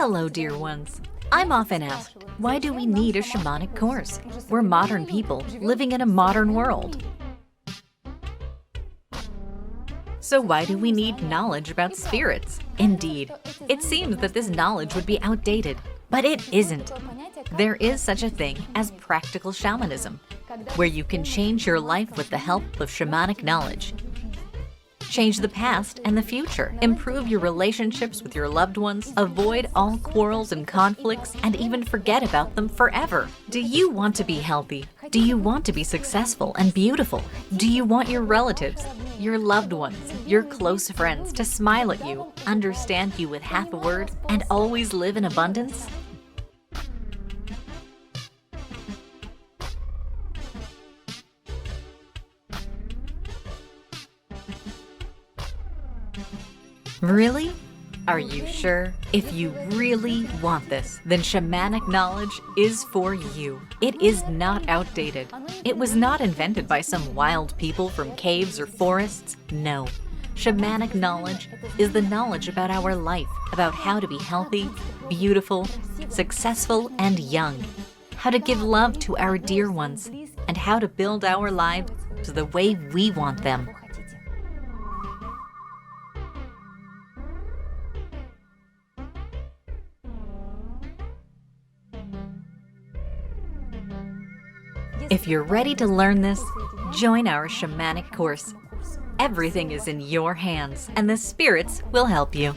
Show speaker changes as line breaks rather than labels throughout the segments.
Hello, dear ones. I'm often asked, why do we need a shamanic course? We're modern people living in a modern world. So why do we need knowledge about spirits? Indeed, it seems that this knowledge would be outdated, but it isn't. There is such a thing as practical shamanism, where you can change your life with the help of shamanic knowledge. Change the past and the future. Improve your relationships with your loved ones. Avoid all quarrels and conflicts, and even forget about them forever. Do you want to be healthy? Do you want to be successful and beautiful? Do you want your relatives, your loved ones, your close friends to smile at you, understand you with half a word, and always live in abundance? Really? Are you sure? If you really want this, then shamanic knowledge is for you. It is not outdated. It was not invented by some wild people from caves or forests. No. Shamanic knowledge is the knowledge about our life, about how to be healthy, beautiful, successful, and young. How to give love to our dear ones, and how to build our lives the way we want them. If you're ready to learn this, join our shamanic course. Everything is in your hands, and the spirits will help you.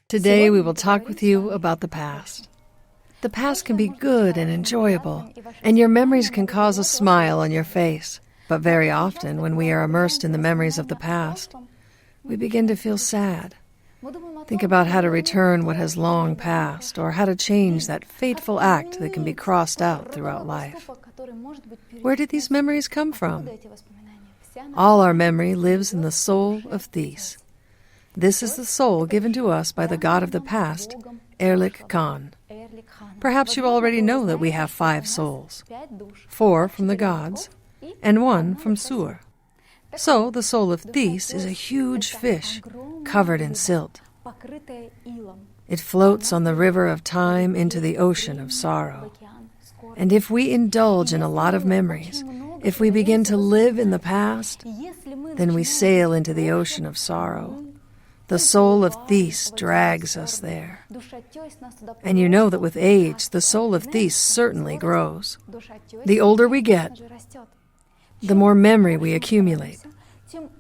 Today we will talk with you about the past. The past can be good and enjoyable, and your memories can cause a smile on your face. But very often, when we are immersed in the memories of the past, we begin to feel sad. Think about how to return what has long passed, or how to change that fateful act that can be crossed out throughout life. Where did these memories come from? All our memory lives in the soul of Thais. This is the soul given to us by the god of the past, Erlik Khan. Perhaps you already know that we have 5 souls, 4 from the gods, and 1 from Sur. So the soul of Thais is a huge fish covered in silt. It floats on the river of time into the ocean of sorrow. And if we indulge in a lot of memories, if we begin to live in the past, then we sail into the ocean of sorrow. The soul of Thais drags us there. And you know that with age, the soul of Thais certainly grows. The older we get, the more memory we accumulate,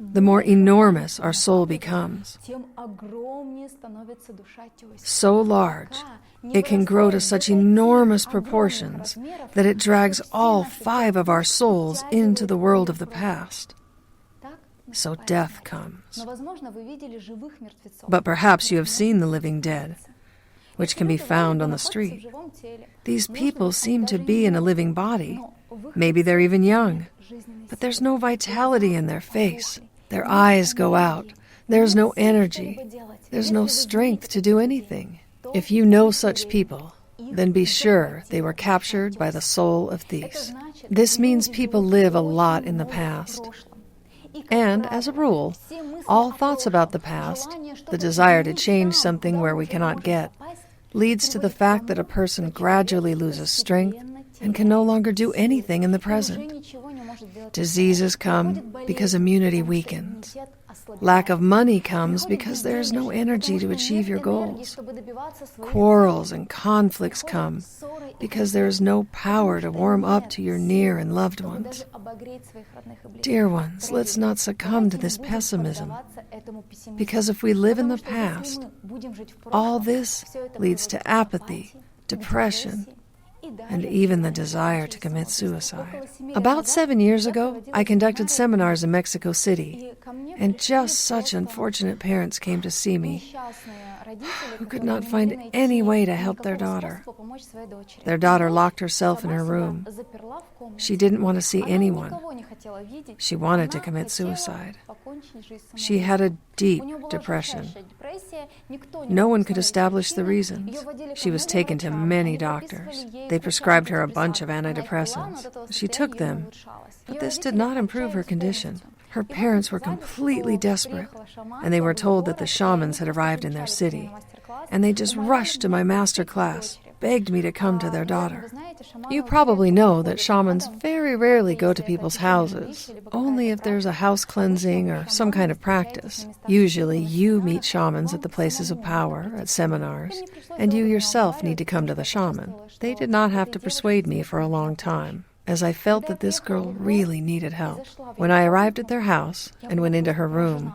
the more enormous our soul becomes. So large, it can grow to such enormous proportions that it drags all 5 of our souls into the world of the past. So death comes. But perhaps you have seen the living dead, which can be found on the street. These people seem to be in a living body. Maybe they're even young. But there's no vitality in their face. Their eyes go out. There's no energy. There's no strength to do anything. If you know such people, then be sure they were captured by the soul of Thais. This means people live a lot in the past. And, as a rule, all thoughts about the past, the desire to change something where we cannot get, leads to the fact that a person gradually loses strength and can no longer do anything in the present. Diseases come because immunity weakens. Lack of money comes because there is no energy to achieve your goals. Quarrels and conflicts come because there is no power to warm up to your near and loved ones. Dear ones, let's not succumb to this pessimism, because if we live in the past, all this leads to apathy, depression, and even the desire to commit suicide. About 7 years ago, I conducted seminars in Mexico City, and just such unfortunate parents came to see me who could not find any way to help their daughter. Their daughter locked herself in her room. She didn't want to see anyone. She wanted to commit suicide. She had a deep depression. No one could establish the reasons. She was taken to many doctors. They prescribed her a bunch of antidepressants. She took them, but this did not improve her condition. Her parents were completely desperate, and they were told that the shamans had arrived in their city, and they just rushed to my master class, begged me to come to their daughter. You probably know that shamans very rarely go to people's houses, only if there's a house cleansing or some kind of practice. Usually you meet shamans at the places of power, at seminars, and you yourself need to come to the shaman. They did not have to persuade me for a long time, as I felt that this girl really needed help. When I arrived at their house and went into her room,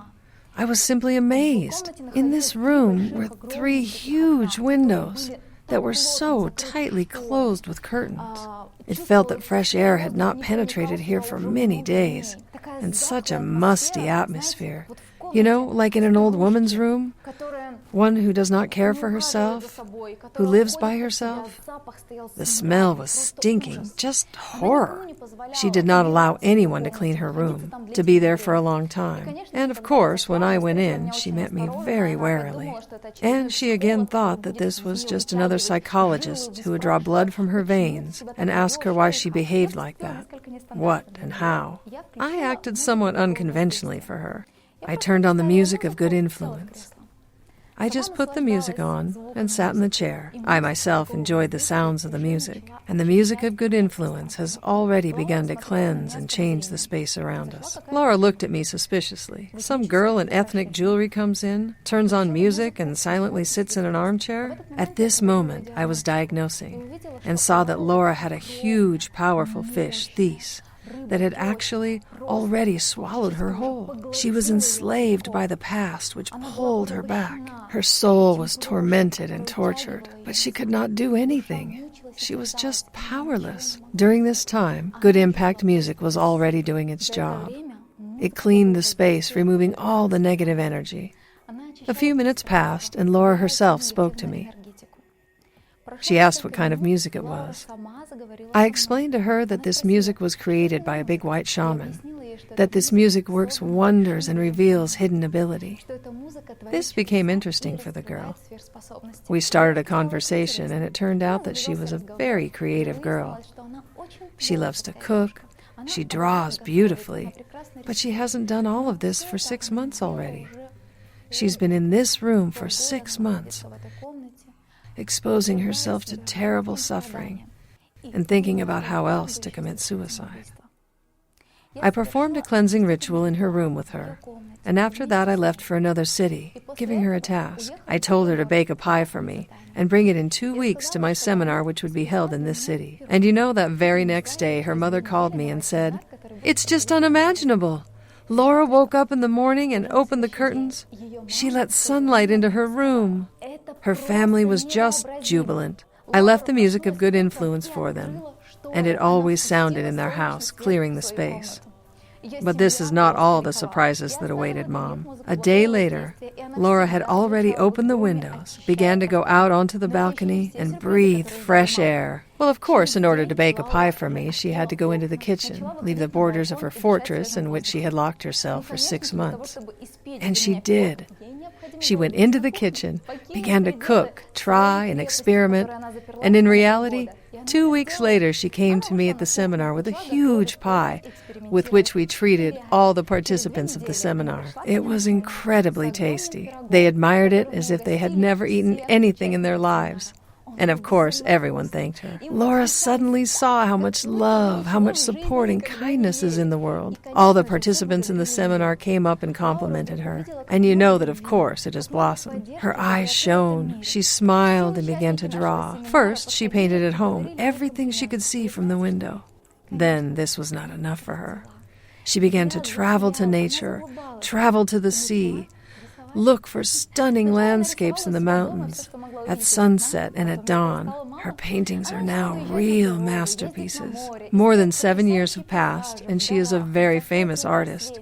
I was simply amazed. In this room were 3 huge windows that were so tightly closed with curtains. It felt that fresh air had not penetrated here for many days, and such a musty atmosphere. You know, like in an old woman's room, one who does not care for herself, who lives by herself. The smell was stinking, just horror. She did not allow anyone to clean her room, to be there for a long time. And of course, when I went in, she met me very warily. And she again thought that this was just another psychologist who would draw blood from her veins and ask her why she behaved like that, what and how. I acted somewhat unconventionally for her. I turned on the music of good influence. I just put the music on and sat in the chair. I myself enjoyed the sounds of the music, and the music of good influence has already begun to cleanse and change the space around us. Laura looked at me suspiciously. Some girl in ethnic jewelry comes in, turns on music, and silently sits in an armchair. At this moment, I was diagnosing and saw that Laura had a huge, powerful fish, Thais, that had actually already swallowed her whole. She was enslaved by the past, which pulled her back. Her soul was tormented and tortured, but she could not do anything. She was just powerless. During this time, good impact music was already doing its job. It cleaned the space, removing all the negative energy. A few minutes passed, and Laura herself spoke to me. She asked what kind of music it was. I explained to her that this music was created by a big white shaman, that this music works wonders and reveals hidden ability. This became interesting for the girl. We started a conversation, and it turned out that she was a very creative girl. She loves to cook, she draws beautifully, but she hasn't done all of this for 6 months already. She's been in this room for 6 months, exposing herself to terrible suffering and thinking about how else to commit suicide. I performed a cleansing ritual in her room with her, and after that I left for another city, giving her a task. I told her to bake a pie for me and bring it in 2 weeks to my seminar, which would be held in this city. And you know, that very next day her mother called me and said, "It's just unimaginable. Laura woke up in the morning and opened the curtains. She let sunlight into her room." Her family was just jubilant. I left the music of good influence for them, and it always sounded in their house, clearing the space. But this is not all the surprises that awaited Mom. A day later, Laura had already opened the windows, began to go out onto the balcony, and breathe fresh air. Well, of course, in order to bake a pie for me, she had to go into the kitchen, leave the borders of her fortress in which she had locked herself for 6 months. And she did. She went into the kitchen, began to cook, try, and experiment, and in reality, 2 weeks later she came to me at the seminar with a huge pie, with which we treated all the participants of the seminar. It was incredibly tasty. They admired it as if they had never eaten anything in their lives. And of course, everyone thanked her. Laura suddenly saw how much love, how much support and kindness is in the world. All the participants in the seminar came up and complimented her. And you know that, of course, it has blossomed. Her eyes shone. She smiled and began to draw. First, she painted at home everything she could see from the window. Then this was not enough for her. She began to travel to nature, travel to the sea, look for stunning landscapes in the mountains, at sunset and at dawn. Her paintings are now real masterpieces. More than 7 years have passed, and she is a very famous artist.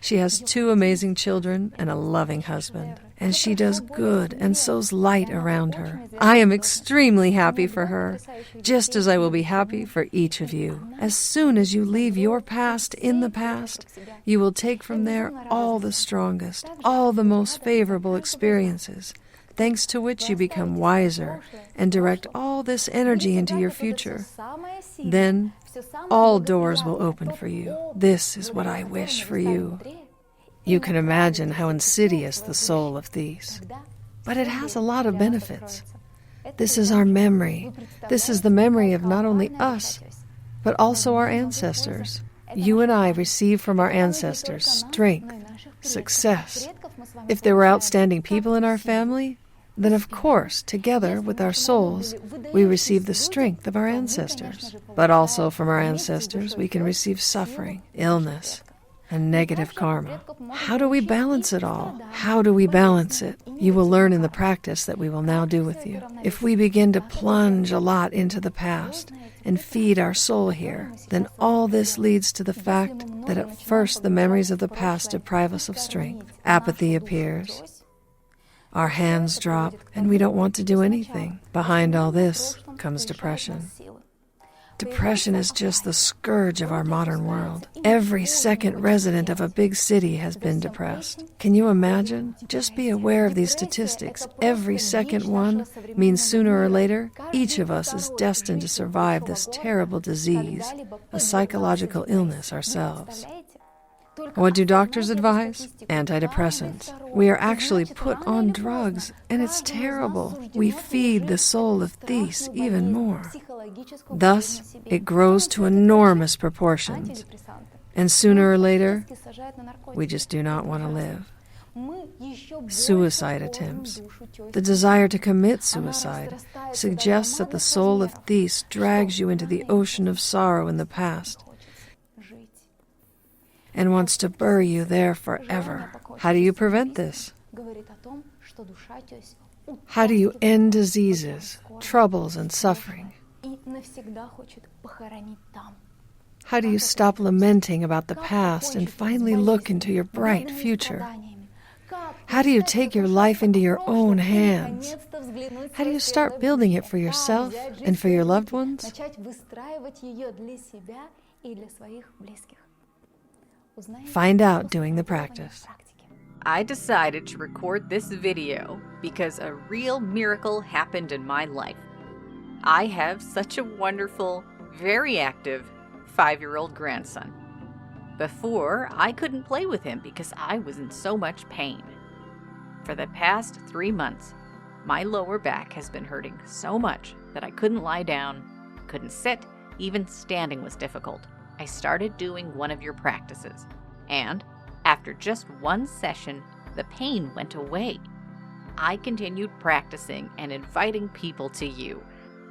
She has 2 amazing children and a loving husband. And she does good and sows light around her. I am extremely happy for her, just as I will be happy for each of you. As soon as you leave your past in the past, you will take from there all the strongest, all the most favorable experiences, thanks to which you become wiser and direct all this energy into your future. Then, All doors will open for you. This is what I wish for you. You can imagine how insidious the soul of Thais. But it has a lot of benefits. This is our memory. This is the memory of not only us, but also our ancestors. You and I receive from our ancestors strength, success. If there were outstanding people in our family, then of course, together with our souls, we receive the strength of our ancestors. But also from our ancestors, we can receive suffering, illness, and negative karma. How do we balance it all? How do we balance it? You will learn in the practice that we will now do with you. If we begin to plunge a lot into the past and feed our soul here, then all this leads to the fact that at first the memories of the past deprive us of strength. Apathy appears. Our hands drop, and we don't want to do anything. Behind all this comes depression. Depression is just the scourge of our modern world. Every second resident of a big city has been depressed. Can you imagine? Just be aware of these statistics. Every second one means sooner or later, each of us is destined to survive this terrible disease, a psychological illness ourselves. What do doctors advise? Antidepressants. We are actually put on drugs, and it's terrible. We feed the soul of Thais even more. Thus, it grows to enormous proportions, and sooner or later, we just do not want to live. Suicide attempts. The desire to commit suicide suggests that the soul of Thais drags you into the ocean of sorrow in the past and wants to bury you there forever. How do you prevent this? How do you end diseases, troubles, and suffering? How do you stop lamenting about the past and finally look into your bright future? How do you take your life into your own hands? How do you start building it for yourself and for your loved ones? Find out doing the practice.
I decided to record this video because a real miracle happened in my life. I have such a wonderful, very active 5-year-old grandson. Before, I couldn't play with him because I was in so much pain. For the past 3 months, my lower back has been hurting so much that I couldn't lie down, couldn't sit, even standing was difficult. I started doing one of your practices, and after just one session, the pain went away. I continued practicing and inviting people to you,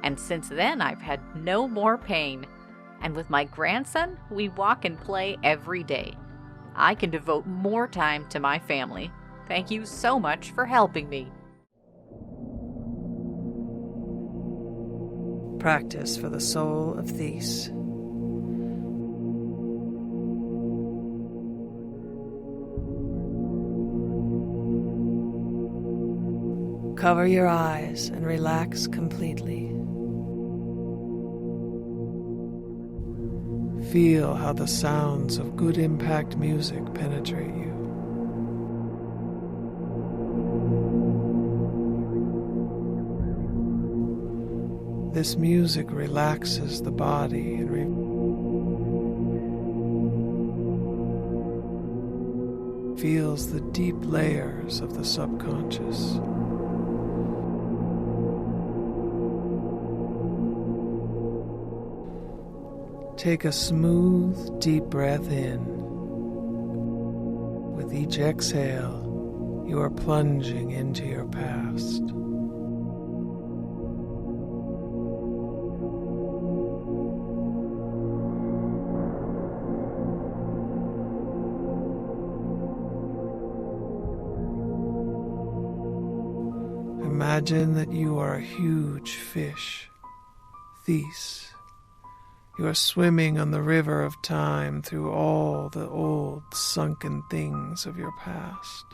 and since then I've had no more pain. And with my grandson, we walk and play every day. I can devote more time to my family. Thank you so much for helping me.
Practice for the soul of Thais. Cover your eyes and relax completely.
Feel how the sounds of good impact music penetrate you. This music relaxes the body and reveals the deep layers of the subconscious. Take a smooth, deep breath in. With each exhale, you are plunging into your past. Imagine that you are a huge fish, Thais. You are swimming on the river of time through all the old sunken things of your past.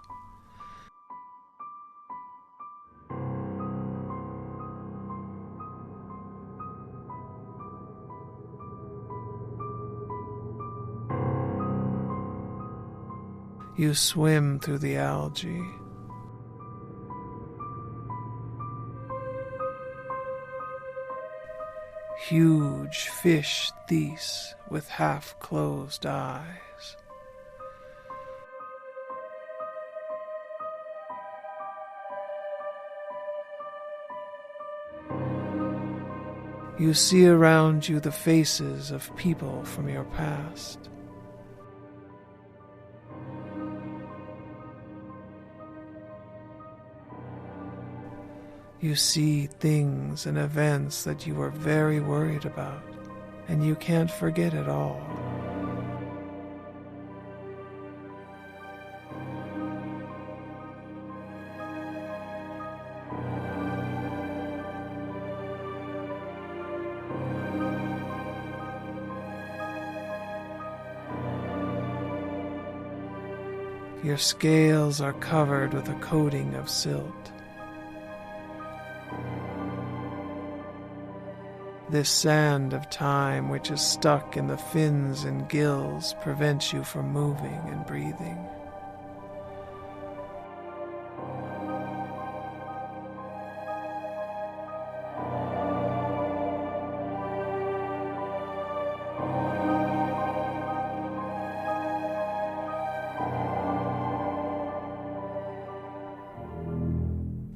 You swim through the algae. huge fish Thys with half-closed eyes. You see around you the faces of people from your past. You see things and events that you were very worried about, and you can't forget it all. Your scales are covered with a coating of silt. This sand of time, which is stuck in the fins and gills, prevents you from moving and breathing.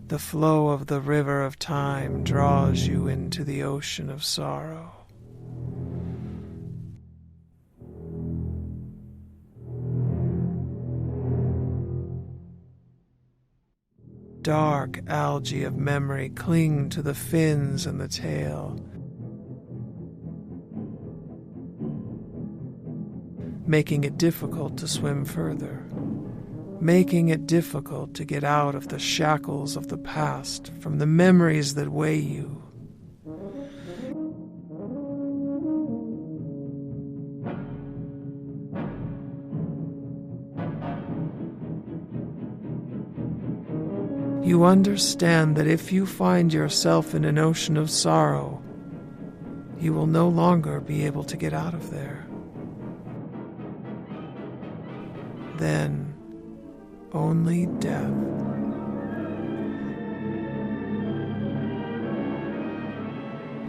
The flow of the river of time draws you into the ocean of sorrow. Dark algae of memory cling to the fins and the tail, making it difficult to swim further, making it difficult to get out of the shackles of the past, from the memories that weigh you. You understand that if you find yourself in an ocean of sorrow, you will no longer be able to get out of there. Then only death.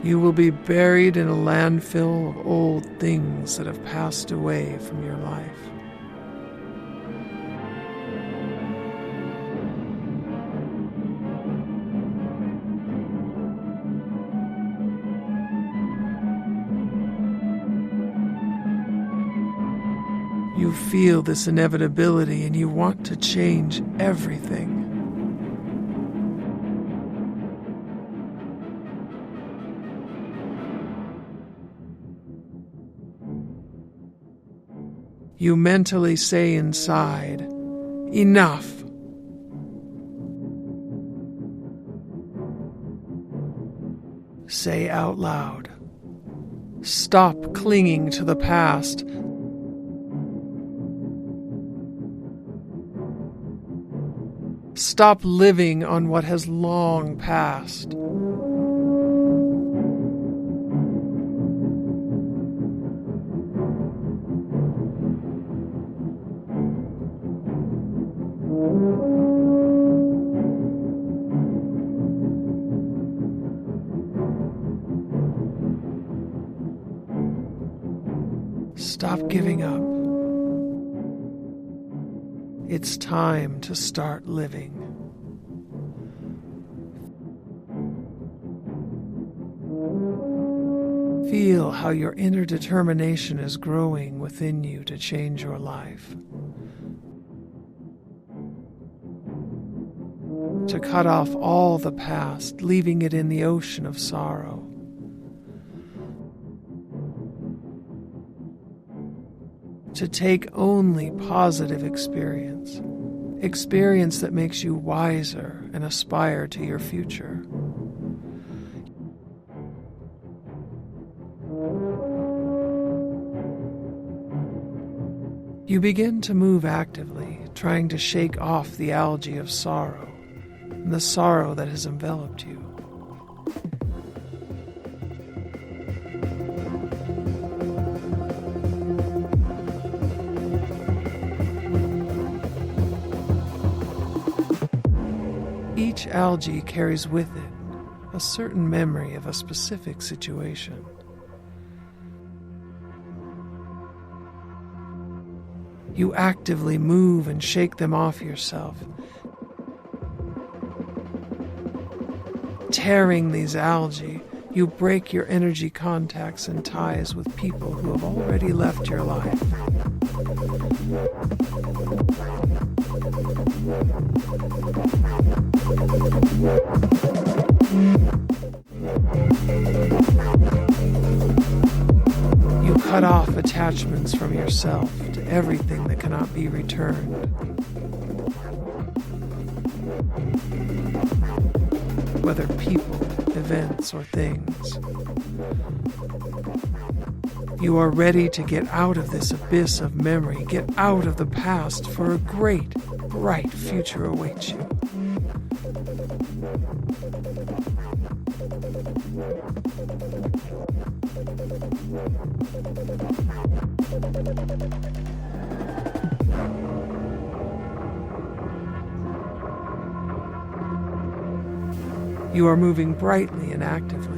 You will be buried in a landfill of old things that have passed away from your life. You feel this inevitability and you want to change everything. You mentally say inside, "Enough." Say out loud, "Stop clinging to the past. Stop living on what has long passed." Stop giving up. It's time to start living. Feel how your inner determination is growing within you to change your life. To cut off all the past, leaving it in the ocean of sorrow. To take only positive experience that makes you wiser and aspire to your future. You begin to move actively, trying to shake off the algae of sorrow, and the sorrow that has enveloped you. Each algae carries with it a certain memory of a specific situation. You actively move and shake them off yourself, tearing these algae. You break your energy contacts and ties with people who have already left your life. You cut off attachments from yourself to everything that cannot be returned. Whether people, events, or things. You are ready to get out of this abyss of memory, get out of the past, for a great, bright future awaits you. You are moving brightly and actively.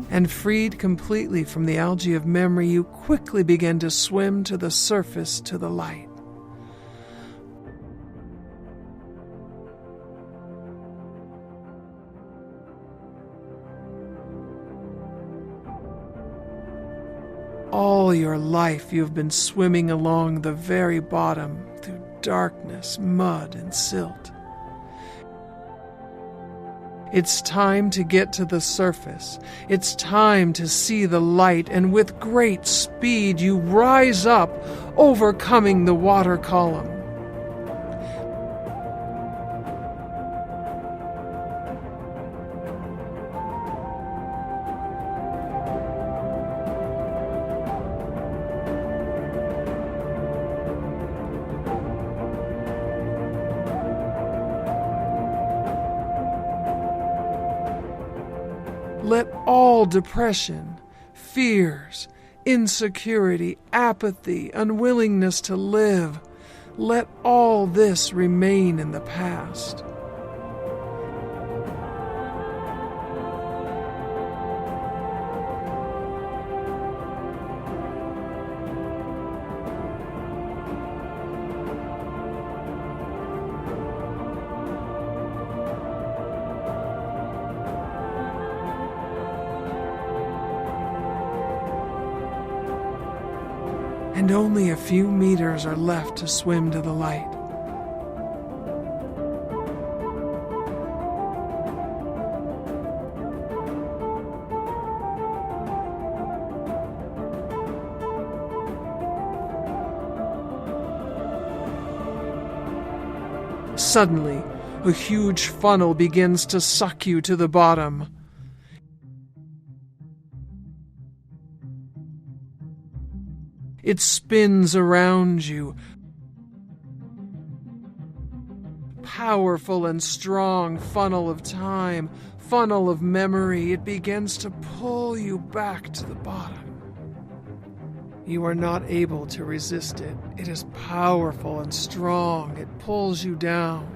And freed completely from the algae of memory, you quickly begin to swim to the surface, to the light. All your life you have been swimming along the very bottom, through darkness, mud, and silt. It's time to get to the surface. It's time to see the light, and with great speed you rise up, overcoming the water column. Let all depression, fears, insecurity, apathy, unwillingness to live, let all this remain in the past. And only a few meters are left to swim to the light. Suddenly, a huge funnel begins to suck you to the bottom. It spins around you. Powerful and strong funnel of time, funnel of memory, it begins to pull you back to the bottom. You are not able to resist it. It is powerful and strong. It pulls you down.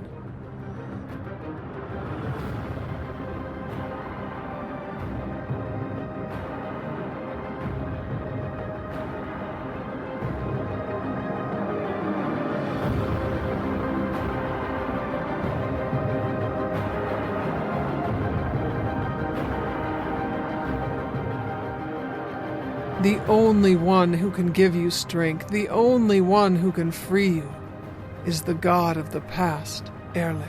The only one who can give you strength, the only one who can free you, is the God of the past, Erlich.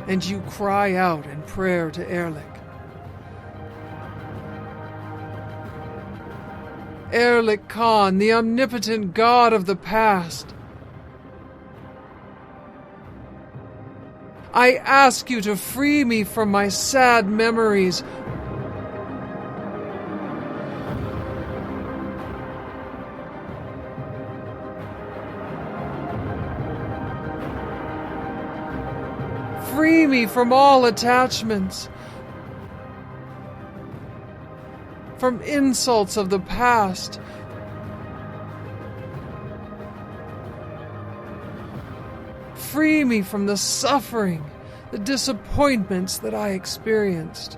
And you cry out in prayer to Erlich. Erlik Khan, the omnipotent God of the past. I ask you to free me from my sad memories. Free me from all attachments, from insults of the past. Free me from the suffering, the disappointments that I experienced.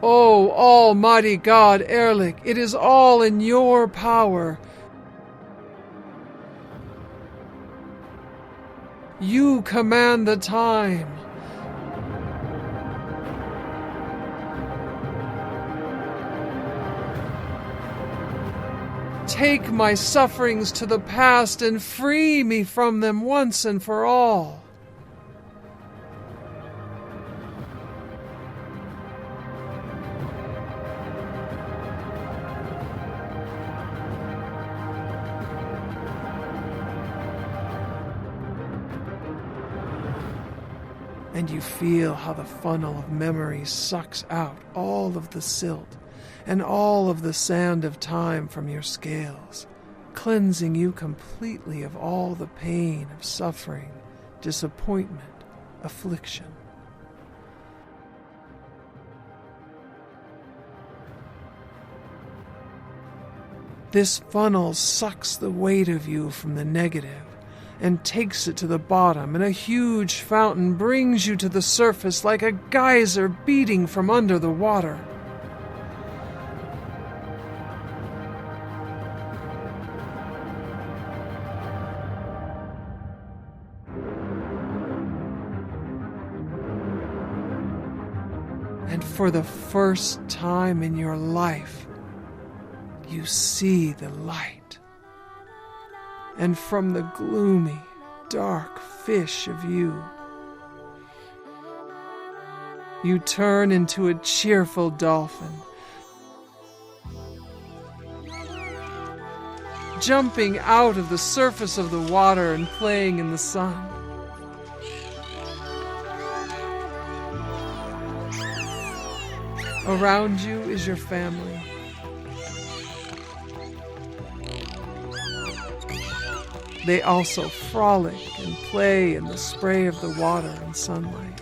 Oh, Almighty God, Erlik, it is all in your power. You command the time. Take my sufferings to the past and free me from them once and for all. And you feel how the funnel of memory sucks out all of the silt and all of the sand of time from your scales, cleansing you completely of all the pain of suffering, disappointment, affliction. This funnel sucks the weight of you from the negative and takes it to the bottom, and a huge fountain brings you to the surface like a geyser beating from under the water. And for the first time in your life, you see the light. And from the gloomy, dark fish of you, you turn into a cheerful dolphin, jumping out of the surface of the water and playing in the sun. Around you is your family. They also frolic and play in the spray of the water and sunlight.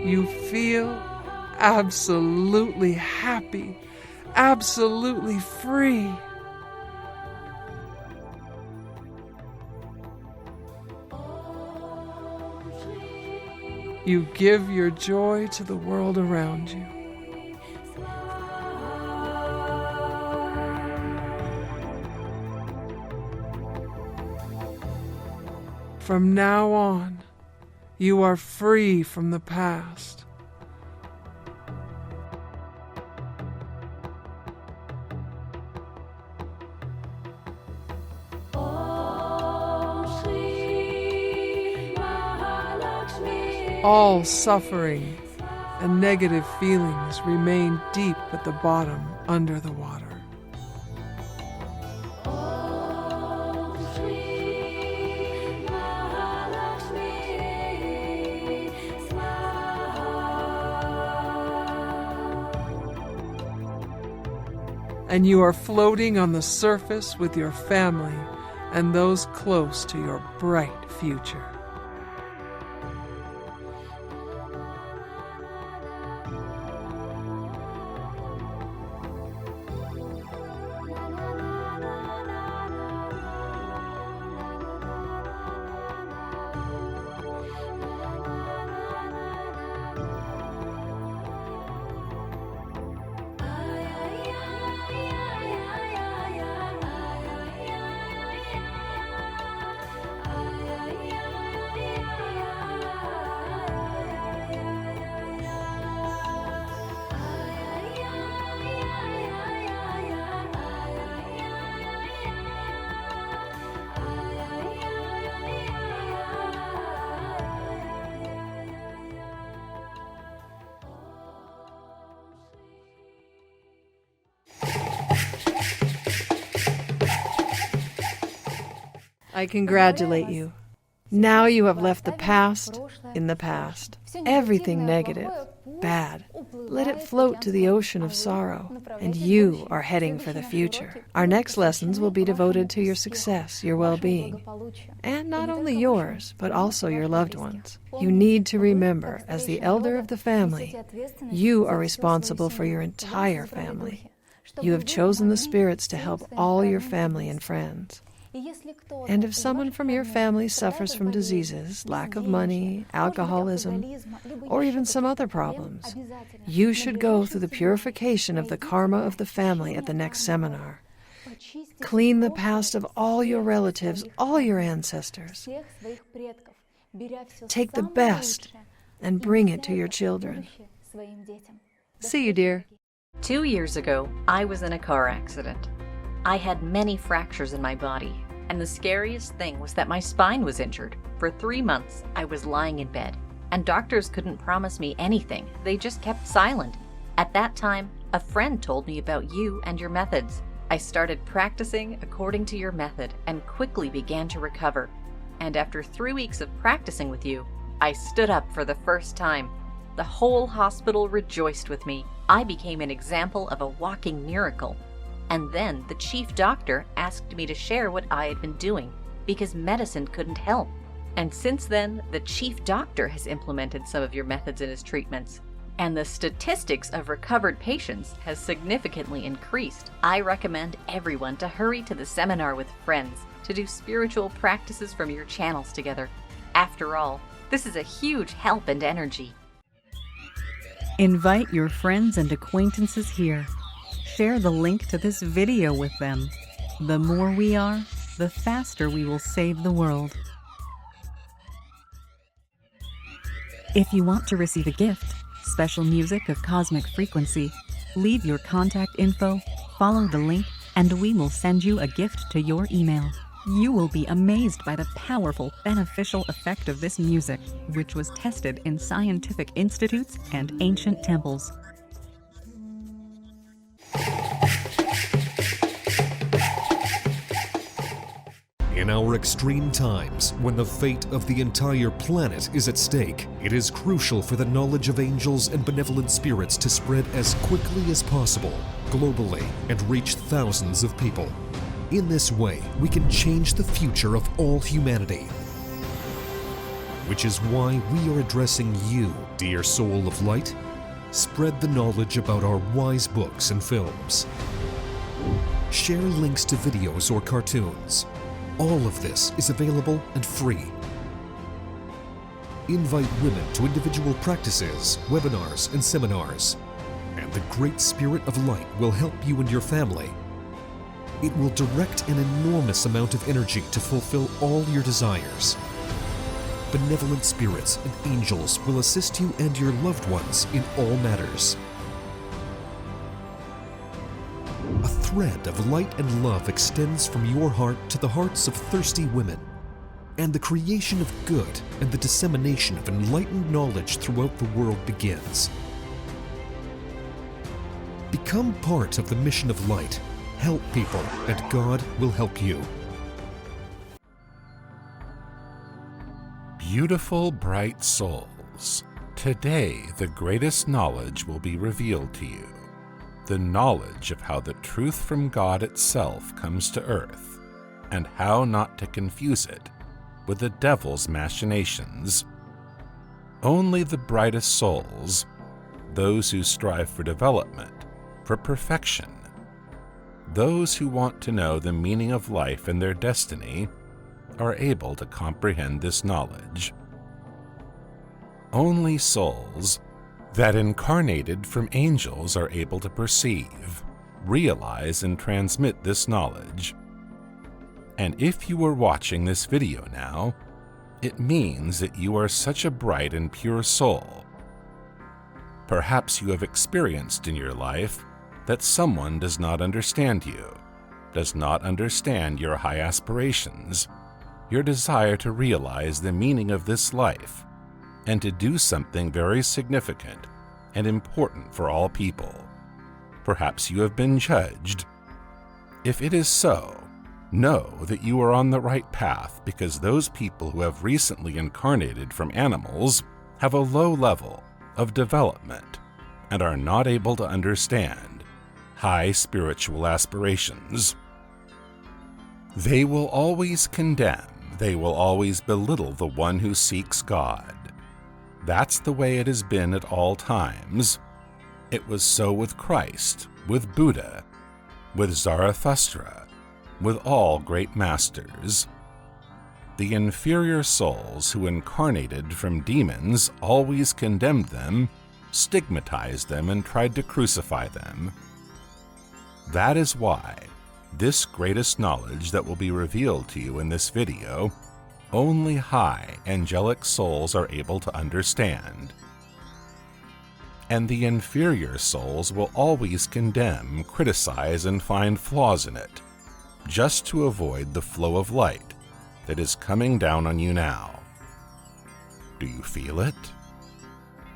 You feel absolutely happy, absolutely free. You give your joy to the world around you. From now on, you are free from the past. All suffering and negative feelings remain deep at the bottom under the water. And you are floating on the surface with your family and those close to your bright future.
I congratulate you. Now you have left the past in the past. Everything negative, bad. Let it float to the ocean of sorrow, and you are heading for the future. Our next lessons will be devoted to your success, your well-being, and not only yours, but also your loved ones. You need to remember, as the elder of the family, you are responsible for your entire family. You have chosen the spirits to help all your family and friends. And if someone from your family suffers from diseases, lack of money, alcoholism, or even some other problems, you should go through the purification of the karma of the family at the next seminar. Clean the past of all your relatives, all your ancestors. Take the best and bring it to your children. See you, dear.
2 years ago, I was in a car accident. I had many fractures in my body, and the scariest thing was that my spine was injured. For 3 months, I was lying in bed, and doctors couldn't promise me anything. They just kept silent. At that time, a friend told me about you and your methods. I started practicing according to your method and quickly began to recover. And after 3 weeks of practicing with you, I stood up for the first time. The whole hospital rejoiced with me. I became an example of a walking miracle. And then the chief doctor asked me to share what I had been doing because medicine couldn't help. And since then, the chief doctor has implemented some of your methods in his treatments. And the statistics of recovered patients has significantly increased. I recommend everyone to hurry to the seminar with friends to do spiritual practices from your channels together. After all, this is a huge help and energy.
Invite your friends and acquaintances here. Share the link to this video with them. The more we are, the faster we will save the world. If you want to receive a gift, special music of cosmic frequency, leave your contact info, follow the link, and we will send you a gift to your email. You will be amazed by the powerful, beneficial effect of this music, which was tested in scientific institutes and ancient temples.
In our extreme times, when the fate of the entire planet is at stake, it is crucial for the knowledge of angels and benevolent spirits to spread as quickly as possible, globally, and reach thousands of people. In this way, we can change the future of all humanity. Which is why we are addressing you, dear soul of light. Spread the knowledge about our wise books and films. Share links to videos or cartoons. All of this is available and free. Invite women to individual practices, webinars, and seminars. And the Great Spirit of Light will help you and your family. It will direct an enormous amount of energy to fulfill all your desires. Benevolent spirits and angels will assist you and your loved ones in all matters. A thread of light and love extends from your heart to the hearts of thirsty women, and the creation of good and the dissemination of enlightened knowledge throughout the world begins. Become part of the mission of light. Help people, and God will help you.
Beautiful, bright souls. Today, the greatest knowledge will be revealed to you. The knowledge of how the truth from God itself comes to earth, and how not to confuse it with the devil's machinations. Only the brightest souls, those who strive for development, for perfection, those who want to know the meaning of life and their destiny, are able to comprehend this knowledge. Only souls that incarnated from angels are able to perceive, realize, and transmit this knowledge. And if you are watching this video now, it means that you are such a bright and pure soul. Perhaps you have experienced in your life that someone does not understand you, does not understand your high aspirations, your desire to realize the meaning of this life, and to do something very significant and important for all people. Perhaps you have been judged. If it is so, Know that you are on the right path because those people who have recently incarnated from animals have a low level of development and are not able to understand high spiritual aspirations. They will always condemn, they will always belittle the one who seeks God. That's the way it has been at all times. It was so with Christ, with Buddha, with Zarathustra, with all great masters. The inferior souls who incarnated from demons always condemned them, stigmatized them, and tried to crucify them. That is why this greatest knowledge that will be revealed to you in this video, only high angelic souls are able to understand. And the inferior souls will always condemn, criticize, and find flaws in it, just to avoid the flow of light that is coming down on you now. Do you feel it?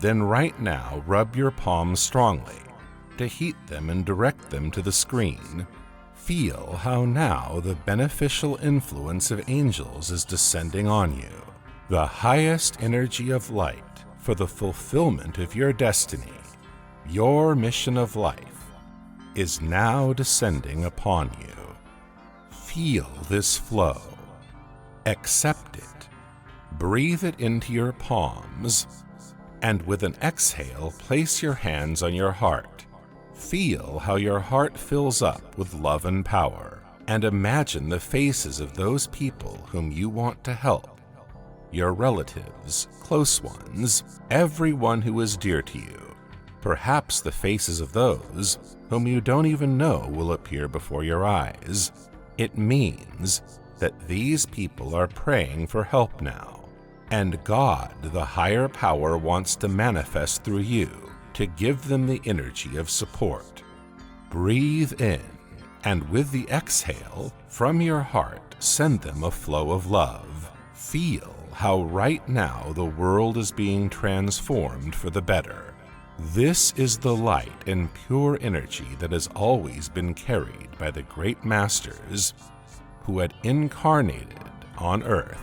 Then right now rub your palms strongly to heat them and direct them to the screen. Feel how now the beneficial influence of angels is descending on you. The highest energy of light for the fulfillment of your destiny, your mission of life, is now descending upon you. Feel this flow. Accept it. Breathe it into your palms, and with an exhale, place your hands on your heart. Feel how your heart fills up with love and power, and imagine the faces of those people whom you want to help. Your relatives, close ones, everyone who is dear to you. Perhaps the faces of those whom you don't even know will appear before your eyes. It means that these people are praying for help now, and God, the higher power, wants to manifest through you to give them the energy of support. Breathe in, and with the exhale, from your heart, send them a flow of love. Feel how right now the world is being transformed for the better. This is the light and pure energy that has always been carried by the great masters who had incarnated on earth.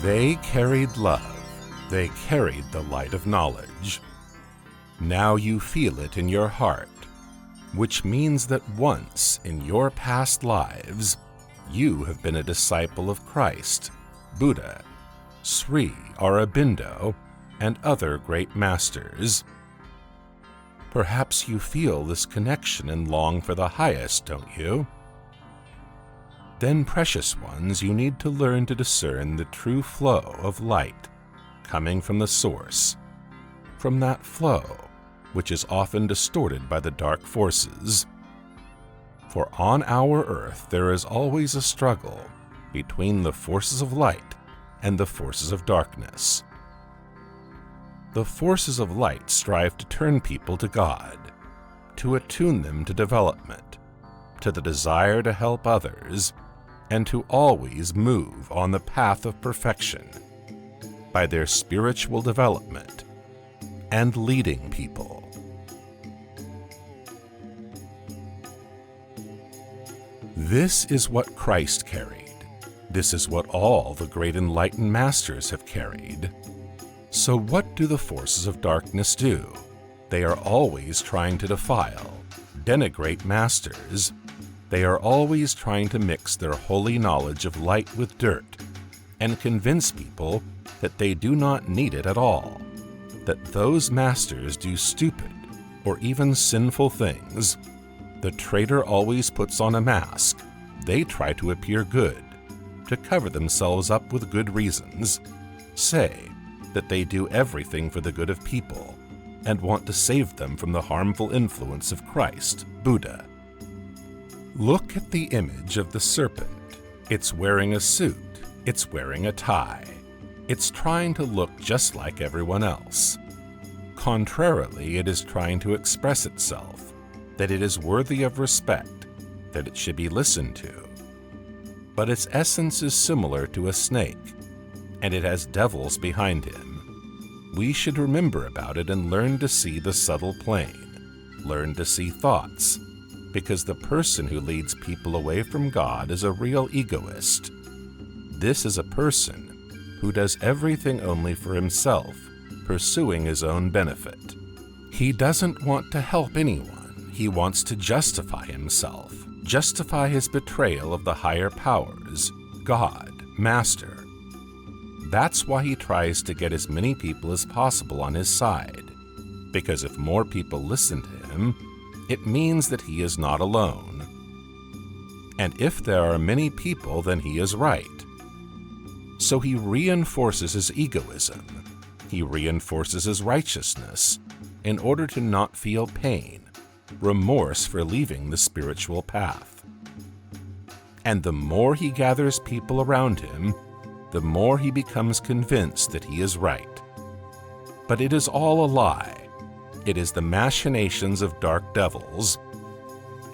They carried love. They carried the light of knowledge. Now you feel it in your heart, which means that once in your past lives, you have been a disciple of Christ, Buddha, Sri Aurobindo, and other great masters. Perhaps you feel this connection and long for the highest, don't you? Then, precious ones, you need to learn to discern the true flow of light coming from the source, from that flow which is often distorted by the dark forces. For on our earth there is always a struggle between the forces of light and the forces of darkness. The forces of light strive to turn people to God, to attune them to development, to the desire to help others, and to always move on the path of perfection by their spiritual development and leading people. This is what Christ carried. This is what all the great enlightened masters have carried. So what do the forces of darkness do? They are always trying to defile, denigrate masters. They are always trying to mix their holy knowledge of light with dirt and convince people that they do not need it at all, that those masters do stupid or even sinful things. The traitor always puts on a mask. They try to appear good, to cover themselves up with good reasons, say that they do everything for the good of people and want to save them from the harmful influence of Christ, Buddha. Look at the image of the serpent. It's wearing a suit. It's wearing a tie. It's trying to look just like everyone else. Contrarily, it is trying to express itself, that it is worthy of respect, that it should be listened to. But its essence is similar to a snake, and it has devils behind him. We should remember about it and learn to see the subtle plane, learn to see thoughts, because the person who leads people away from God is a real egoist. This is a person who does everything only for himself, pursuing his own benefit. He doesn't want to help anyone. He wants to justify himself, justify his betrayal of the higher powers, God, Master. That's why he tries to get as many people as possible on his side, because if more people listen to him, it means that he is not alone. And if there are many people, then he is right. So he reinforces his egoism. He reinforces his righteousness in order to not feel pain, remorse for leaving the spiritual path. And the more he gathers people around him, the more he becomes convinced that he is right. But it is all a lie. It is the machinations of dark devils.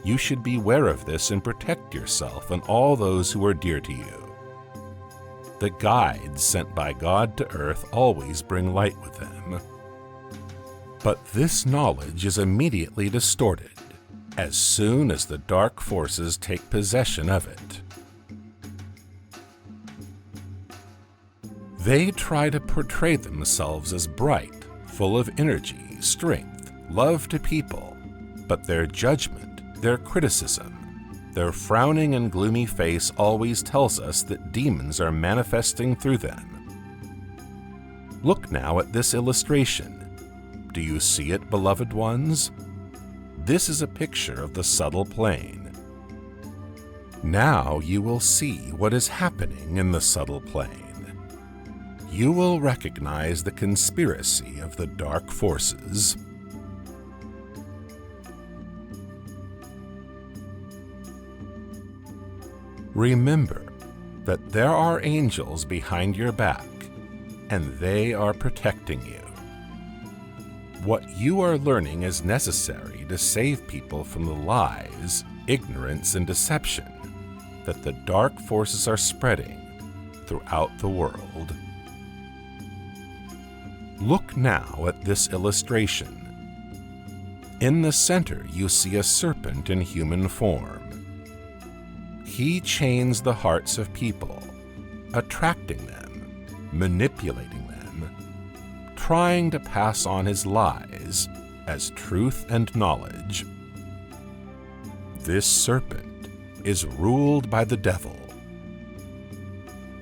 You should beware of this and protect yourself and all those who are dear to you. The guides sent by God to earth always bring light with them. But this knowledge is immediately distorted as soon as the dark forces take possession of it. They try to portray themselves as bright, full of energy, strength, love to people, but their judgment, their criticism, their frowning and gloomy face always tells us that demons are manifesting through them. Look now at this illustration. Do you see it, beloved ones? This is a picture of the subtle plane. Now you will see what is happening in the subtle plane. You will recognize the conspiracy of the dark forces. Remember that there are angels behind your back, and they are protecting you. What you are learning is necessary to save people from the lies, ignorance, and deception that the dark forces are spreading throughout the world. Look now at this illustration. In the center, you see a serpent in human form. He chains the hearts of people, attracting them, manipulating them, trying to pass on his lies as truth and knowledge. This serpent is ruled by the devil.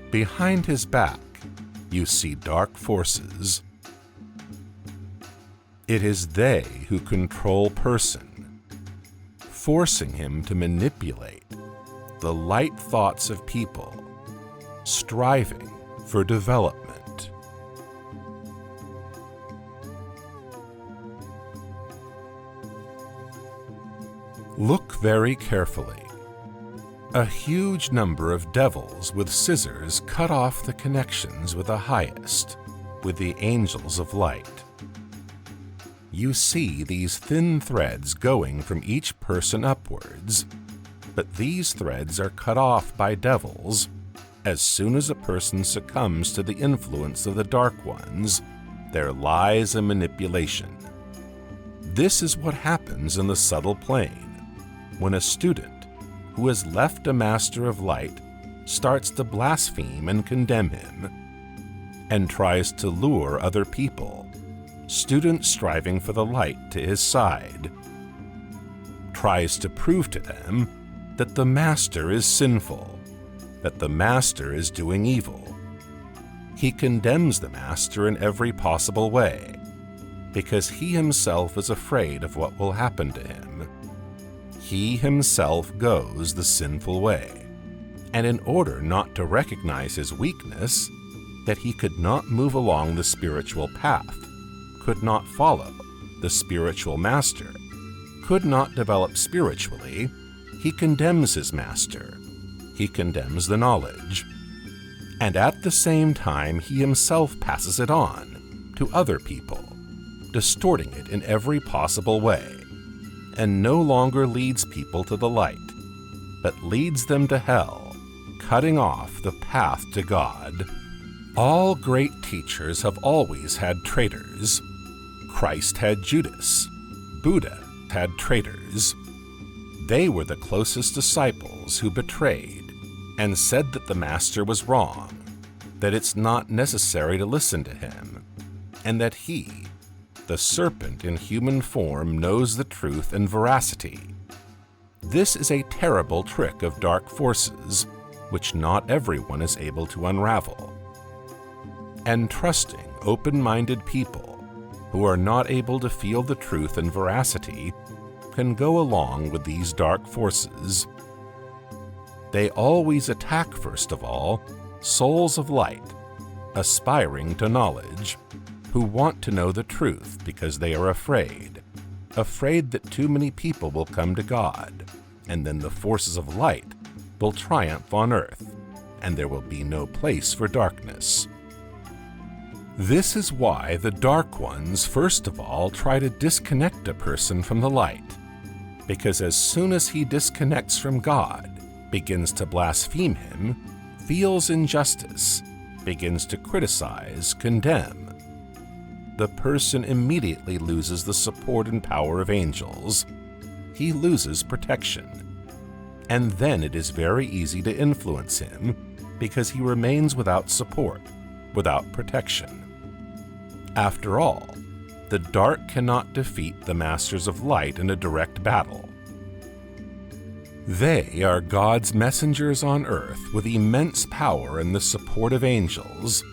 Behind his back, you see dark forces. It is they who control person, forcing him to manipulate the light thoughts of people, striving for development. Look very carefully. A huge number of devils with scissors cut off the connections with the highest, with the angels of light. You see these thin threads going from each person upwards, but these threads are cut off by devils as soon as a person succumbs to the influence of the dark ones, their lies and manipulation. This is what happens in the subtle plane when a student who has left a master of light starts to blaspheme and condemn him and tries to lure other people, students striving for the light to his side, tries to prove to them that the master is sinful, that the master is doing evil. He condemns the master in every possible way, because he himself is afraid of what will happen to him. He himself goes the sinful way, and in order not to recognize his weakness, that he could not move along the spiritual path, could not follow the spiritual master, could not develop spiritually, he condemns his master. He condemns the knowledge. And at the same time, he himself passes it on to other people, distorting it in every possible way, and no longer leads people to the light, but leads them to hell, cutting off the path to God. All great teachers have always had traitors. Christ had Judas. Buddha had traitors. They were the closest disciples who betrayed and said that the master was wrong, that it's not necessary to listen to him, and that he, the serpent in human form, knows the truth and veracity. This is a terrible trick of dark forces, which not everyone is able to unravel. And trusting, open-minded people who are not able to feel the truth and veracity can go along with these dark forces. They always attack, first of all, souls of light, aspiring to knowledge, who want to know the truth because they are afraid that too many people will come to God, and then the forces of light will triumph on earth, and there will be no place for darkness. This is why the Dark Ones first of all try to disconnect a person from the light, because as soon as he disconnects from God, begins to blaspheme him, feels injustice, begins to criticize, condemn, the person immediately loses the support and power of angels. He loses protection. And then it is very easy to influence him because he remains without support, without protection. After all, the dark cannot defeat the masters of light in a direct battle. They are God's messengers on earth with immense power and the support of angels.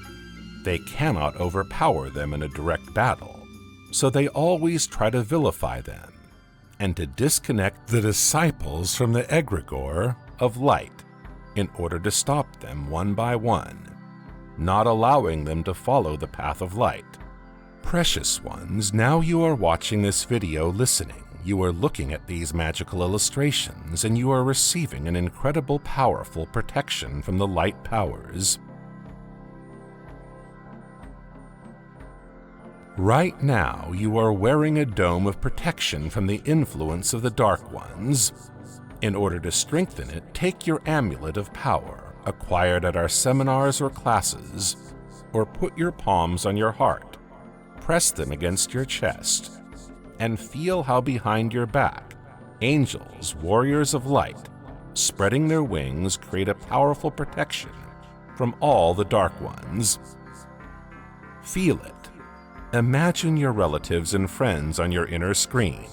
They cannot overpower them in a direct battle, so they always try to vilify them and to disconnect the disciples from the egregore of light in order to stop them one by one, not allowing them to follow the path of light. Precious ones, now you are watching this video listening. You are looking at these magical illustrations, and you are receiving an incredible, powerful protection from the light powers. Right now, you are wearing a dome of protection from the influence of the Dark Ones. In order to strengthen it, take your amulet of power, acquired at our seminars or classes, or put your palms on your heart, press them against your chest, and feel how behind your back, angels, warriors of light, spreading their wings, create a powerful protection from all the Dark Ones. Feel it. Imagine your relatives and friends on your inner screen.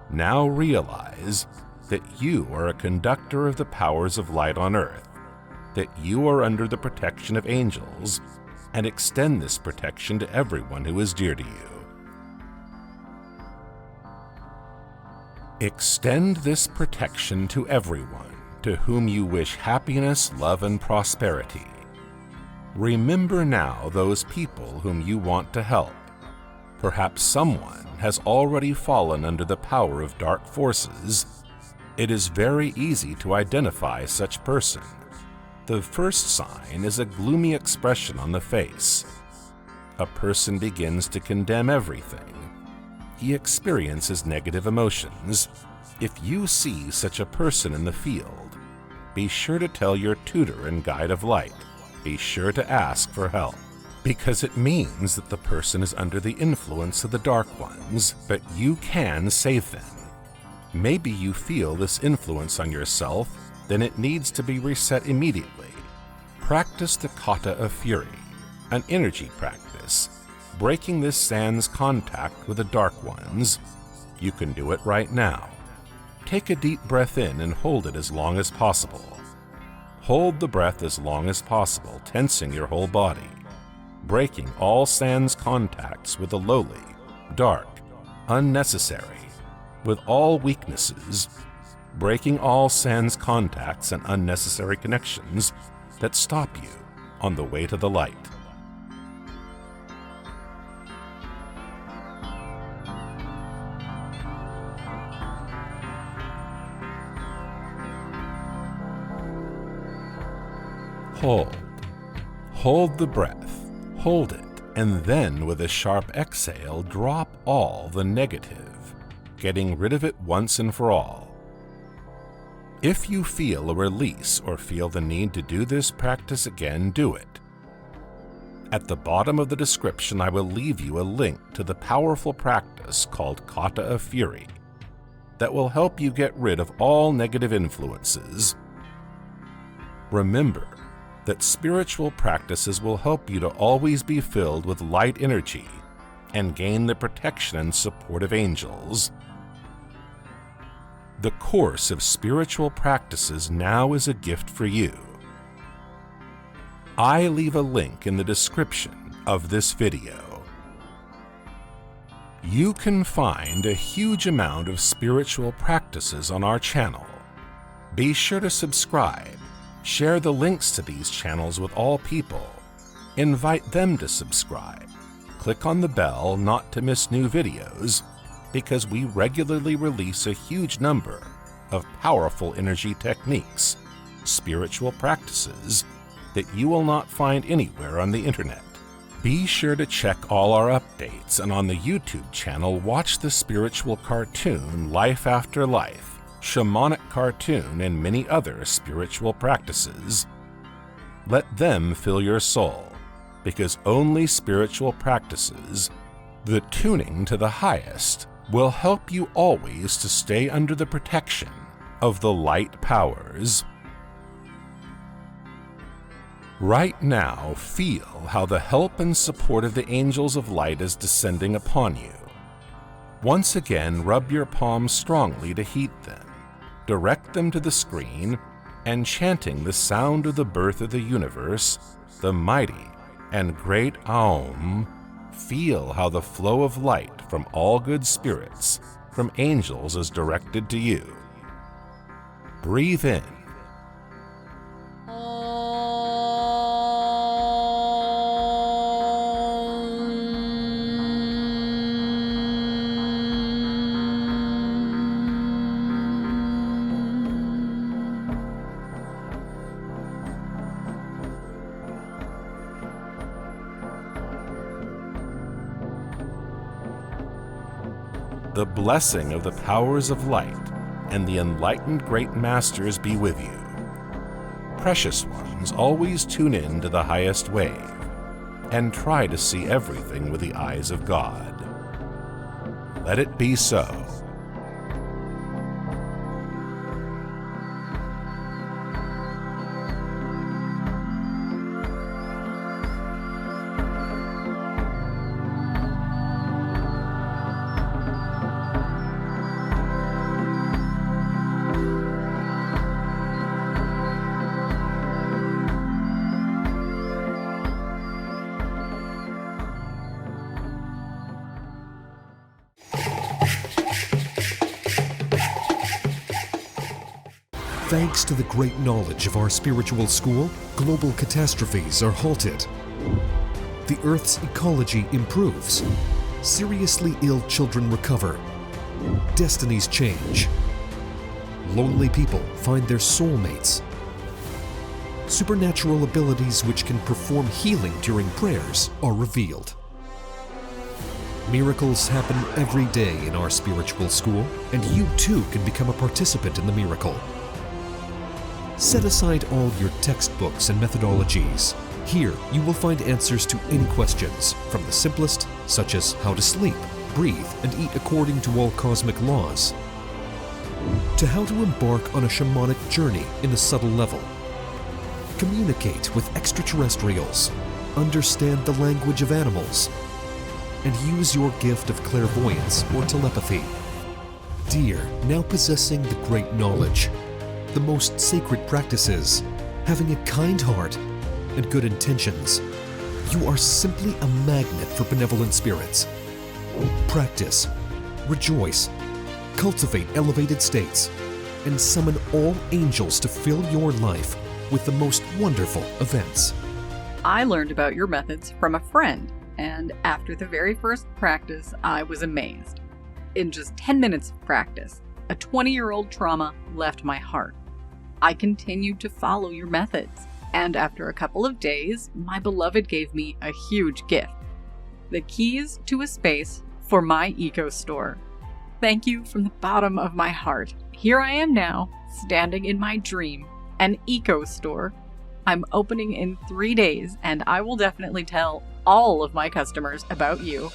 Now realize that you are a conductor of the powers of light on earth, that you are under the protection of angels, and extend this protection to everyone who is dear to you. Extend this protection to everyone to whom you wish happiness, love, and prosperity. Remember now those people whom you want to help. Perhaps someone has already fallen under the power of dark forces. It is very easy to identify such person. The first sign is a gloomy expression on the face. A person begins to condemn everything. He experiences negative emotions. If you see such a person in the field, be sure to tell your tutor and guide of light. Be sure to ask for help, because it means that the person is under the influence of the Dark Ones, but you can save them. Maybe you feel this influence on yourself, then it needs to be reset immediately. Practice the kata of fury, an energy practice, breaking this sand's contact with the Dark Ones. You can do it right now. Take a deep breath in and hold it as long as possible. Hold the breath as long as possible, tensing your whole body, breaking all sand's contacts with the lowly, dark, unnecessary, with all weaknesses, breaking all sand's contacts and unnecessary connections that stop you on the way to the light. Hold. Hold the breath. Hold it, and then with a sharp exhale, drop all the negative, getting rid of it once and for all. If you feel a release or feel the need to do this practice again, do it. At the bottom of the description, I will leave you a link to the powerful practice called Kata of Fury that will help you get rid of all negative influences. Remember that spiritual practices will help you to always be filled with light energy and gain the protection and support of angels. The course of spiritual practices now is a gift for you. I leave a link in the description of this video. You can find a huge amount of spiritual practices on our channel. Be sure to subscribe, share the links to these channels with all people, invite them to subscribe, click on the bell not to miss new videos, because we regularly release a huge number of powerful energy techniques, spiritual practices, that you will not find anywhere on the internet. Be sure to check all our updates, and on the YouTube channel, watch the spiritual cartoon Life After Life, shamanic cartoon, and many other spiritual practices. Let them fill your soul, because only spiritual practices, the tuning to the highest, will help you always to stay under the protection of the light powers. Right now, feel how the help and support of the angels of light is descending upon you. Once again, rub your palms strongly to heat them, direct them to the screen, and chanting the sound of the birth of the universe, the mighty and great Aum, feel how the flow of light from all good spirits, from angels, is directed to you. Breathe in. The blessing of the powers of light and the enlightened great masters be with you. Precious ones, always tune in to the highest wave and try to see everything with the eyes of God. Let it be so.
Thanks to the great knowledge of our spiritual school, global catastrophes are halted. The Earth's ecology improves. Seriously ill children recover. Destinies change. Lonely people find their soulmates. Supernatural abilities which can perform healing during prayers are revealed. Miracles happen every day in our spiritual school, and you too can become a participant in the miracle. Set aside all your textbooks and methodologies. Here, you will find answers to any questions, from the simplest, such as how to sleep, breathe, and eat according to all cosmic laws, to how to embark on a shamanic journey in a subtle level, communicate with extraterrestrials, understand the language of animals, and use your gift of clairvoyance or telepathy. Dear, now possessing the great knowledge, the most sacred practices, having a kind heart and good intentions, you are simply a magnet for benevolent spirits. Practice, rejoice, cultivate elevated states, and summon all angels to fill your life with the most wonderful events.
I learned about your methods from a friend, and after the very first practice, I was amazed. In just 10 minutes of practice, a 20-year-old trauma left my heart. I continued to follow your methods, and after a couple of days, my beloved gave me a huge gift: the keys to a space for my eco store. Thank you from the bottom of my heart. Here I am now, standing in my dream, an eco store. I'm opening in 3 days, and I will definitely tell all of my customers about you.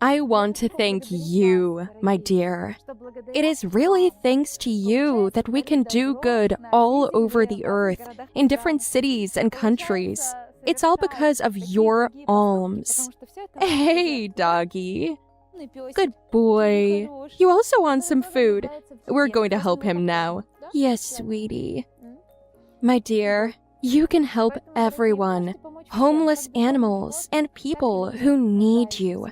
I want to thank you, my dear. It is really thanks to you that we can do good all over the earth, in different cities and countries. It's all because of your alms. Hey, doggy. Good boy. You also want some food. We're going to help him now. Yes, sweetie. My dear, you can help everyone. Homeless animals and people who need you.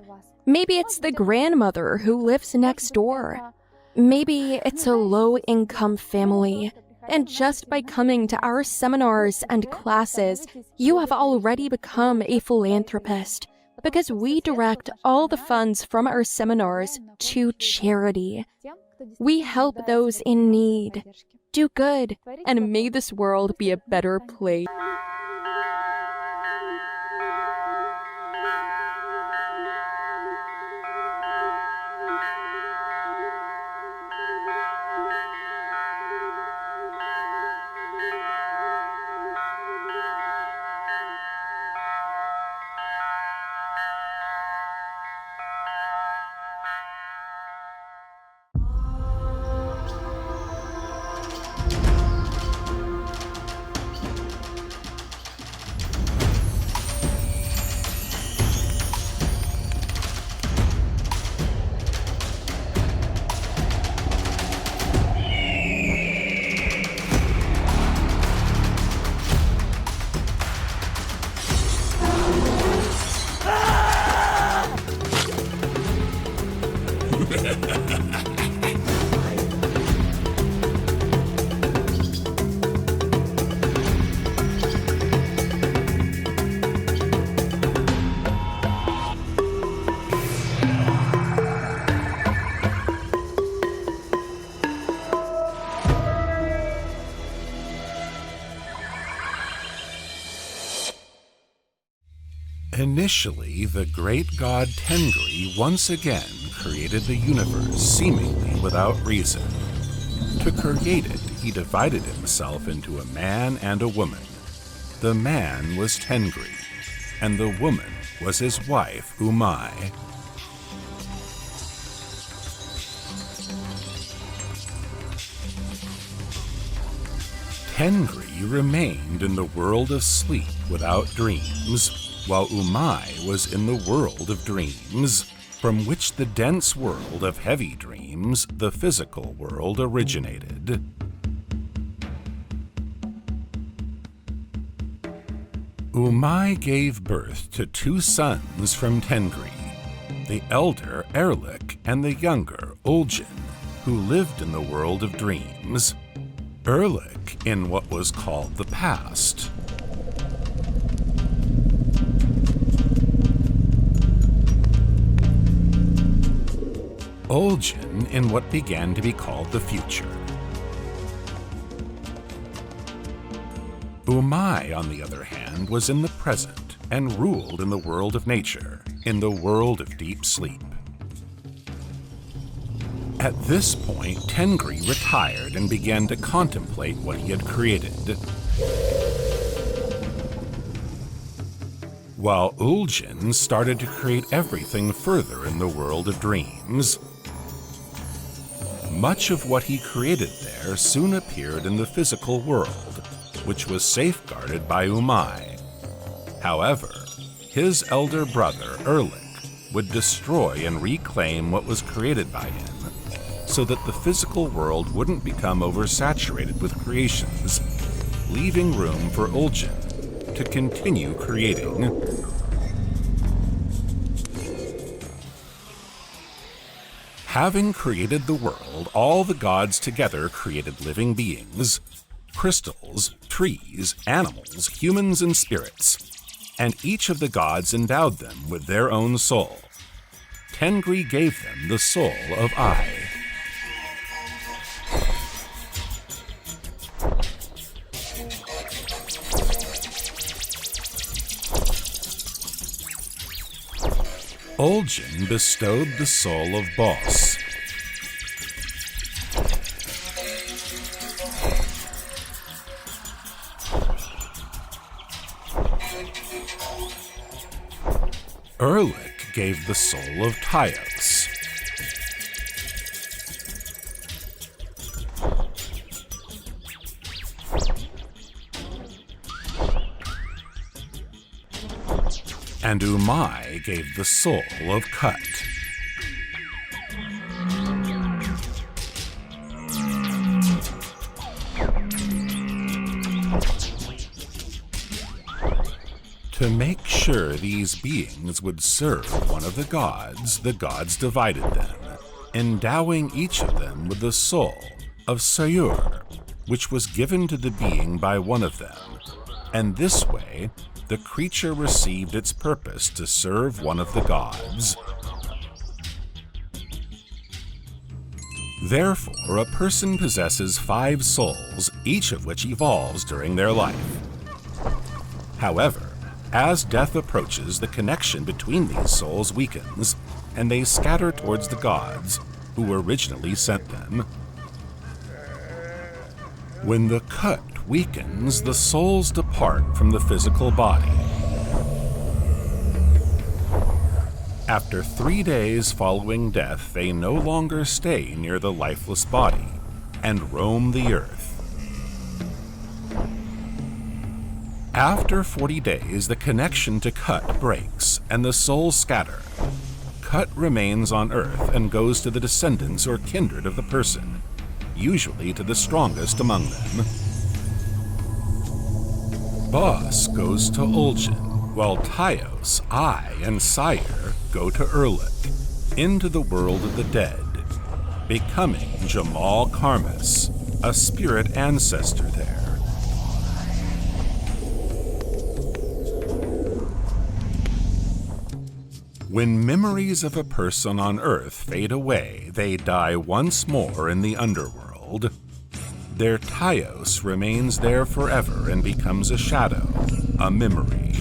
Maybe it's the grandmother who lives next door. Maybe it's a low-income family. And just by coming to our seminars and classes, you have already become a philanthropist, because we direct all the funds from our seminars to charity. We help those in need. Do good, and may this world be a better place.
Initially, the great god Tengri once again created the universe seemingly without reason. To create it, he divided himself into a man and a woman. The man was Tengri, and the woman was his wife, Umai. Tengri remained in the world of sleep without dreams, while Umai was in the world of dreams, from which the dense world of heavy dreams, the physical world, originated. Umai gave birth to 2 sons from Tengri, the elder Erlik and the younger Olgin, who lived in the world of dreams. Erlik in what was called the past. Olgin in what began to be called the future. Umai, on the other hand, was in the present and ruled in the world of nature, in the world of deep sleep. At this point, Tengri retired and began to contemplate what he had created. While Uljin started to create everything further in the world of dreams. Much of what he created there soon appeared in the physical world, which was safeguarded by Umai. However, his elder brother, Erlich, would destroy and reclaim what was created by him, so that the physical world wouldn't become oversaturated with creations, leaving room for Uljin to continue creating. Having created the world, all the gods together created living beings, crystals, trees, animals, humans, and spirits, and each of the gods endowed them with their own soul. Tengri gave them the soul of I. Uljin bestowed the soul of Bos. Erlich gave the soul of Tyos. And Umai gave the soul of Kut. To make sure these beings would serve one of the gods divided them, endowing each of them with the soul of Sayur, which was given to the being by one of them, and this way the creature received its purpose to serve one of the gods. Therefore, a person possesses 5 souls, each of which evolves during their life. However, as death approaches, the connection between these souls weakens, and they scatter towards the gods who originally sent them. When the Kut weakens, the souls depart from the physical body. After 3 days following death, they no longer stay near the lifeless body and roam the earth. After 40 days, the connection to Kut breaks and the souls scatter. Kut remains on earth and goes to the descendants or kindred of the person, usually to the strongest among them. Bos goes to Uljin, while Tyos, I, and Sire go to Erlich, into the world of the dead, becoming Jamal Karmas, a spirit ancestor there. When memories of a person on Earth fade away, they die once more in the underworld. Their Tyos remains there forever and becomes a shadow, a memory.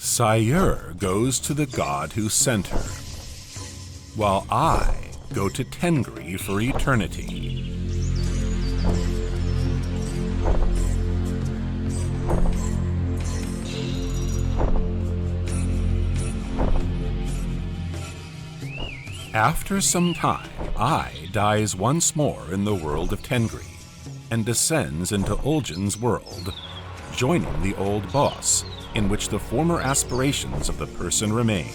Sayur goes to the god who sent her, while I go to Tengri for eternity. After some time, I dies once more in the world of Tengri and descends into Uljin's world, joining the old Bos, in which the former aspirations of the person remain.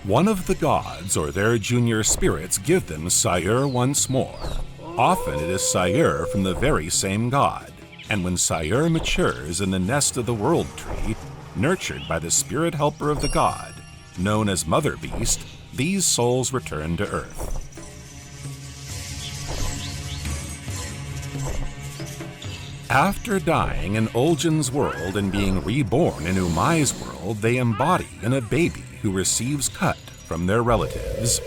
One of the gods or their junior spirits give them Sayur once more. Often it is Sayur from the very same god, and when Sayur matures in the nest of the world tree, nurtured by the spirit helper of the god, known as Mother Beast, these souls return to Earth. After dying in Uljin's world and being reborn in Umai's world, they embody in a baby who receives Kut from their relatives.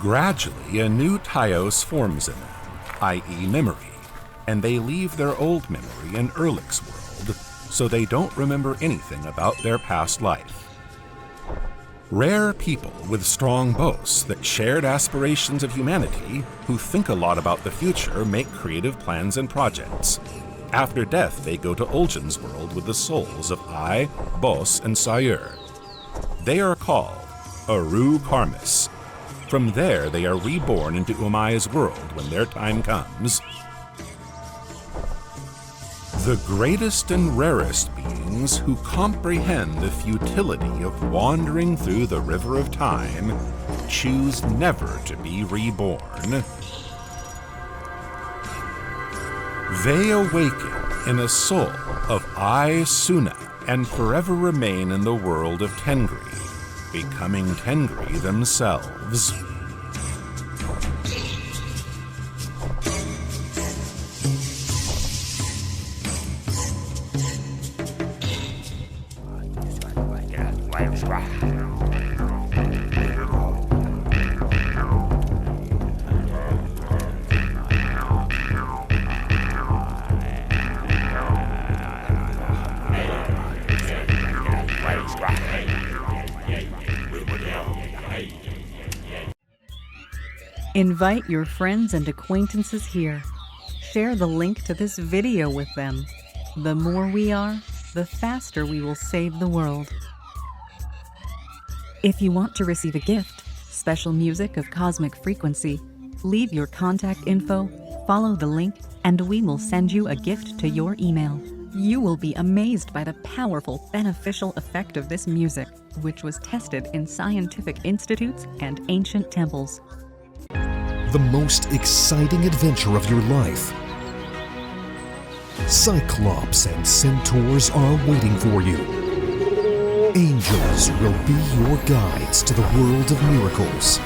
Gradually, a new Tyos forms in them, i.e. memory, and they leave their old memory in Erlich's world, so they don't remember anything about their past life. Rare people with strong boasts that shared aspirations of humanity, who think a lot about the future, make creative plans and projects. After death, they go to Olgin's world with the souls of Ai, Bos, and Sayur. They are called Aru Karmis. From there, they are reborn into Umai's world when their time comes. The greatest and rarest beings who comprehend the futility of wandering through the river of time choose never to be reborn. They awaken in a soul of Ai Suna and forever remain in the world of Tengri, becoming Tengri themselves.
Invite your friends and acquaintances here. Share the link to this video with them. The more we are, the faster we will save the world. If you want to receive a gift, special music of cosmic frequency, leave your contact info, follow the link, and we will send you a gift to your email. You will be amazed by the powerful, beneficial effect of this music, which was tested in scientific institutes and ancient temples.
The most exciting adventure of your life. Cyclops and centaurs are waiting for you. Angels will be your guides to the world of miracles.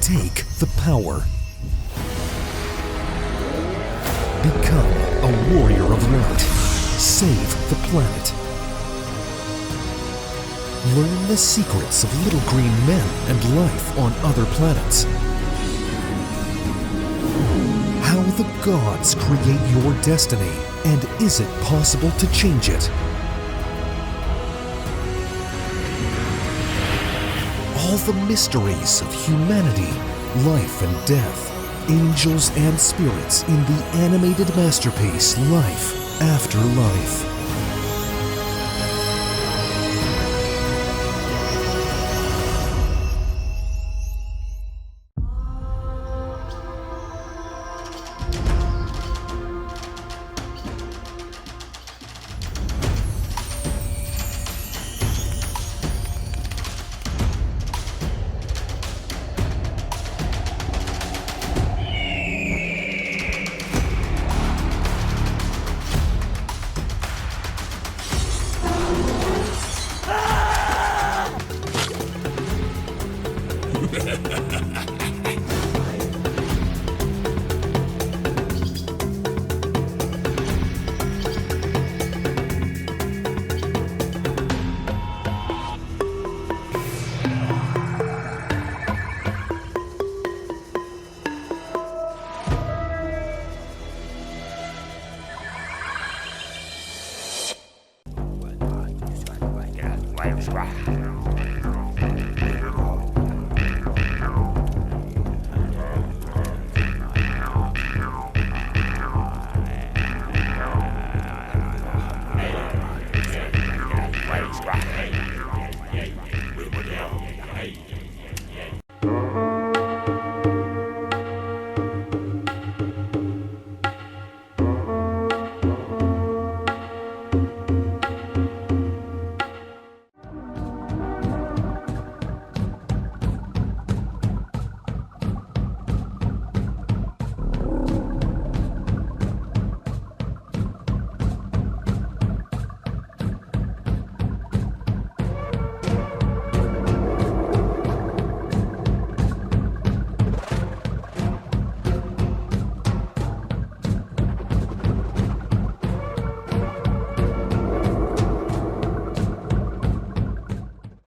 Take the power. Become a warrior of light. Save the planet. Learn the secrets of little green men and life on other planets. How the gods create your destiny, and is it possible to change it? All the mysteries of humanity, life and death, angels and spirits in the animated masterpiece Life After Life.
Wow.